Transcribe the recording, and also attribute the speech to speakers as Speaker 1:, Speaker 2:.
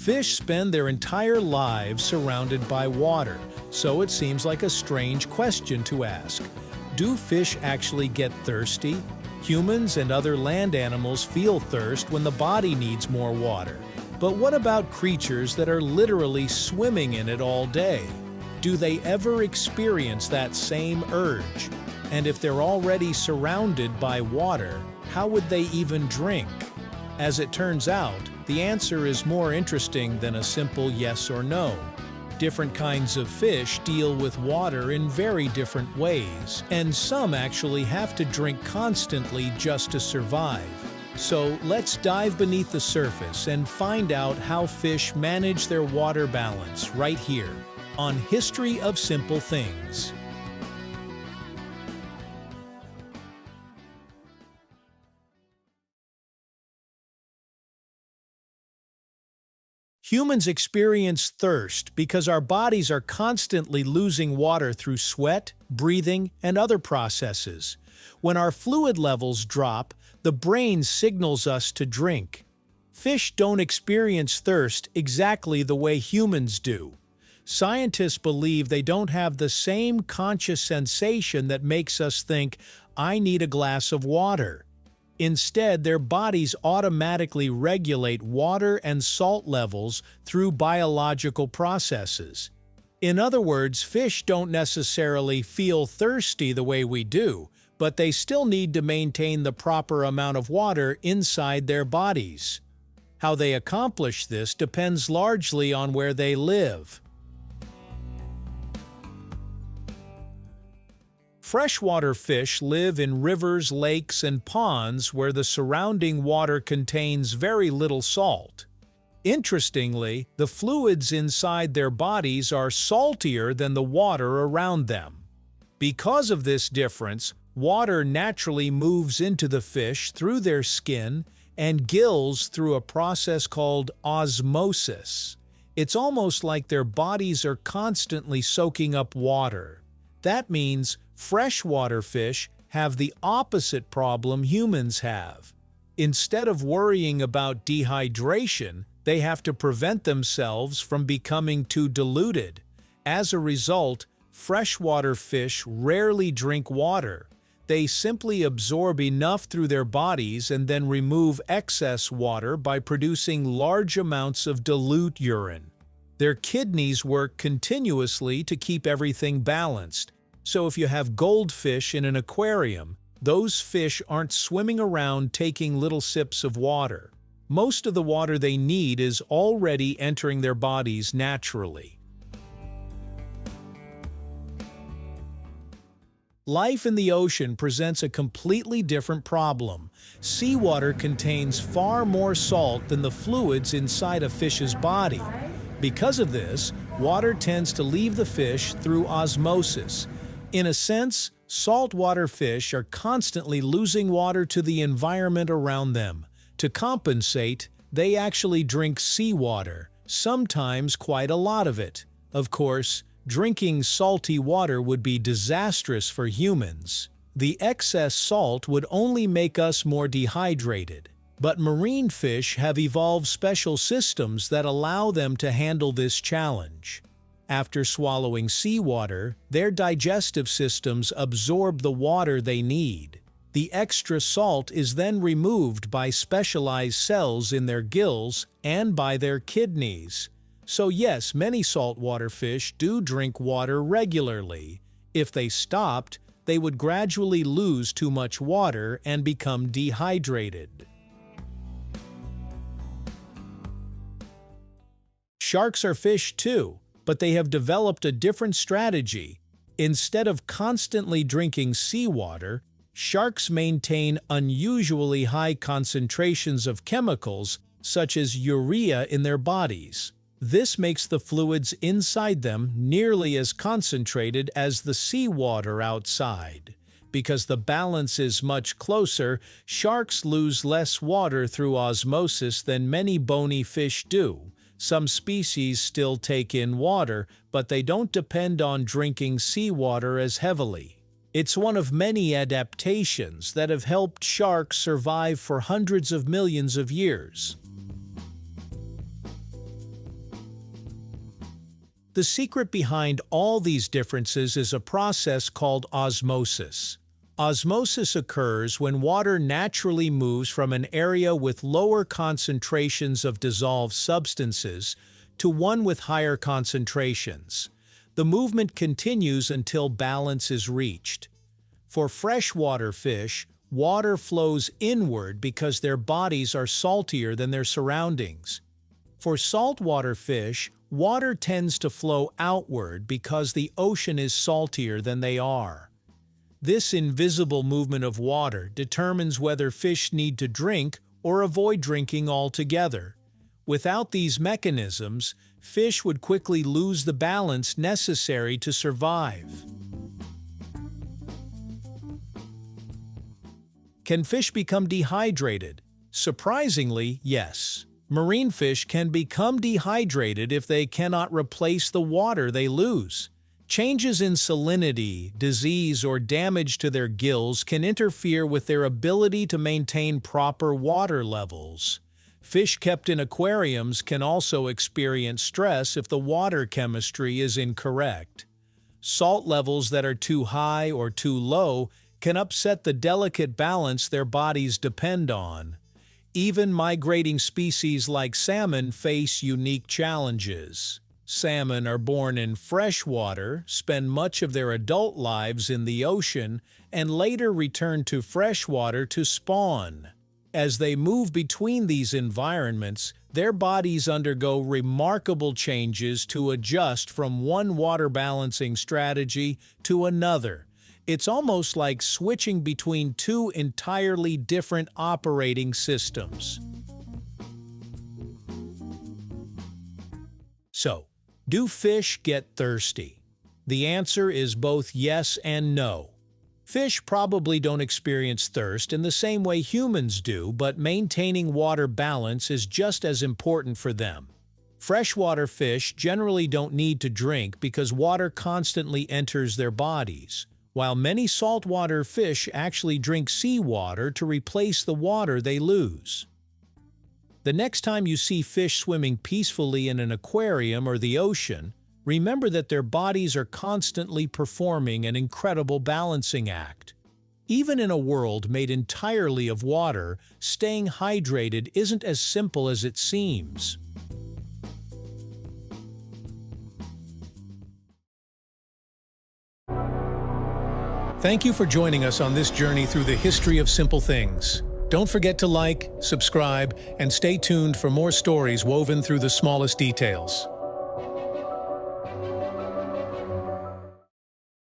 Speaker 1: Fish spend their entire lives surrounded by water, so it seems like a strange question to ask. Do fish actually get thirsty? Humans and other land animals feel thirst when the body needs more water. But what about creatures that are literally swimming in it all day? Do they ever experience that same urge? And if they're already surrounded by water, how would they even drink? As it turns out, the answer is more interesting than a simple yes or no. Different kinds of fish deal with water in very different ways, and some actually have to drink constantly just to survive. So let's dive beneath the surface and find out how fish manage their water balance right here on History of Simple Things. Humans experience thirst because our bodies are constantly losing water through sweat, breathing, and other processes. When our fluid levels drop, the brain signals us to drink. Fish don't experience thirst exactly the way humans do. Scientists believe they don't have the same conscious sensation that makes us think, "I need a glass of water." Instead, their bodies automatically regulate water and salt levels through biological processes. In other words, fish don't necessarily feel thirsty the way we do, but they still need to maintain the proper amount of water inside their bodies. How they accomplish this depends largely on where they live. Freshwater fish live in rivers, lakes, and ponds where the surrounding water contains very little salt. Interestingly, the fluids inside their bodies are saltier than the water around them. Because of this difference, water naturally moves into the fish through their skin and gills through a process called osmosis. It's almost like their bodies are constantly soaking up water. That means freshwater fish have the opposite problem humans have. Instead of worrying about dehydration, they have to prevent themselves from becoming too diluted. As a result, freshwater fish rarely drink water. They simply absorb enough through their bodies and then remove excess water by producing large amounts of dilute urine. Their kidneys work continuously to keep everything balanced. So if you have goldfish in an aquarium, those fish aren't swimming around taking little sips of water. Most of the water they need is already entering their bodies naturally. Life in the ocean presents a completely different problem. Seawater contains far more salt than the fluids inside a fish's body. Because of this, water tends to leave the fish through osmosis. In a sense, saltwater fish are constantly losing water to the environment around them. To compensate, they actually drink seawater, sometimes quite a lot of it. Of course, drinking salty water would be disastrous for humans. The excess salt would only make us more dehydrated. But marine fish have evolved special systems that allow them to handle this challenge. After swallowing seawater, their digestive systems absorb the water they need. The extra salt is then removed by specialized cells in their gills and by their kidneys. So yes, many saltwater fish do drink water regularly. If they stopped, they would gradually lose too much water and become dehydrated. Sharks are fish too, but they have developed a different strategy. Instead of constantly drinking seawater, sharks maintain unusually high concentrations of chemicals such as urea in their bodies. This makes the fluids inside them nearly as concentrated as the seawater outside. Because the balance is much closer, sharks lose less water through osmosis than many bony fish do. Some species still take in water, but they don't depend on drinking seawater as heavily. It's one of many adaptations that have helped sharks survive for hundreds of millions of years. The secret behind all these differences is a process called osmosis. Osmosis occurs when water naturally moves from an area with lower concentrations of dissolved substances to one with higher concentrations. The movement continues until balance is reached. For freshwater fish, water flows inward because their bodies are saltier than their surroundings. For saltwater fish, water tends to flow outward because the ocean is saltier than they are. This invisible movement of water determines whether fish need to drink or avoid drinking altogether. Without these mechanisms, fish would quickly lose the balance necessary to survive. Can fish become dehydrated? Surprisingly, yes. Marine fish can become dehydrated if they cannot replace the water they lose. Changes in salinity, disease, or damage to their gills can interfere with their ability to maintain proper water levels. Fish kept in aquariums can also experience stress if the water chemistry is incorrect. Salt levels that are too high or too low can upset the delicate balance their bodies depend on. Even migrating species like salmon face unique challenges. Salmon are born in freshwater, spend much of their adult lives in the ocean, and later return to freshwater to spawn. As they move between these environments, their bodies undergo remarkable changes to adjust from one water balancing strategy to another. It's almost like switching between two entirely different operating systems. So, do fish get thirsty? The answer is both yes and no. Fish probably don't experience thirst in the same way humans do, but maintaining water balance is just as important for them. Freshwater fish generally don't need to drink because water constantly enters their bodies, while many saltwater fish actually drink seawater to replace the water they lose. The next time you see fish swimming peacefully in an aquarium or the ocean, remember that their bodies are constantly performing an incredible balancing act. Even in a world made entirely of water, staying hydrated isn't as simple as it seems. Thank you for joining us on this journey through the history of simple things. Don't forget to like, subscribe, and stay tuned for more stories woven through the smallest details.